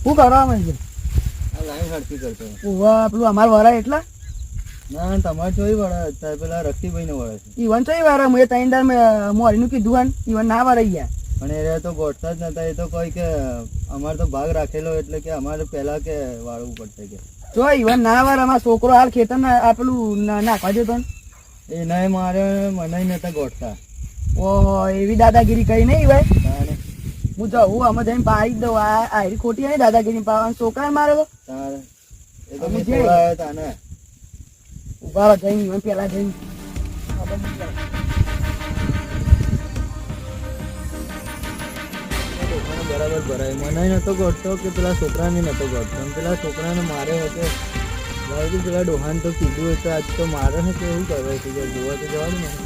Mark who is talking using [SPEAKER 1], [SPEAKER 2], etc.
[SPEAKER 1] શું કરવા માંગે?
[SPEAKER 2] આ લાઈન હડકી કરતો.
[SPEAKER 1] ઓવા પેલું અમાર વરા એટલા
[SPEAKER 2] ના તમારે જોઈ વળે અત્યારે પેલા રક્ષીભાઈ ને વળે છે.
[SPEAKER 1] ઈવન ચોઈ વારા મેં ત્રણ દાર મેં મોરીનું કીધું હન ઈવન ના વારાઈ ગયા.
[SPEAKER 2] પણ એ તો ગોઠતા જ નતા. એ તો કોઈ કે અમારે તો ભાગ રાખેલો એટલે કે અમારે પેલા કે વાળવું પડશે કે.
[SPEAKER 1] જો ઈવન ના વાર અમારો છોકરો હાલ ખેતર આ પેલું નાખવા જતો ને
[SPEAKER 2] એ નહીં મારે મને નતા ગોઠતા.
[SPEAKER 1] ઓહો એવી દાદાગીરી કરી નહીં ભાઈ.
[SPEAKER 2] તારે
[SPEAKER 1] હું જાઉં અમે જઈને પાડી દઉં. આ આયરી ખોટી નહીં દાદાગીરી પાડવાની. છોકરાને મારે
[SPEAKER 2] તારે એ તો
[SPEAKER 1] અમે
[SPEAKER 2] મેં
[SPEAKER 1] જે-
[SPEAKER 2] ખવડાવ્યા હતા ને.
[SPEAKER 1] ઉભા રહો જઈને ઈવન પેલા જઈને
[SPEAKER 2] છોકરાને બરાબર ભરાય. મને નતો ગોઠતો કે પેલા છોકરાને નતો ગોઠતો. અને પેલા છોકરાને મારે હતો ભાઈ પેલા ડોહાને તો કીધું હતું આજ તો મારે ને કેવું કહેવાય કે જોવા તો જવાનું ને.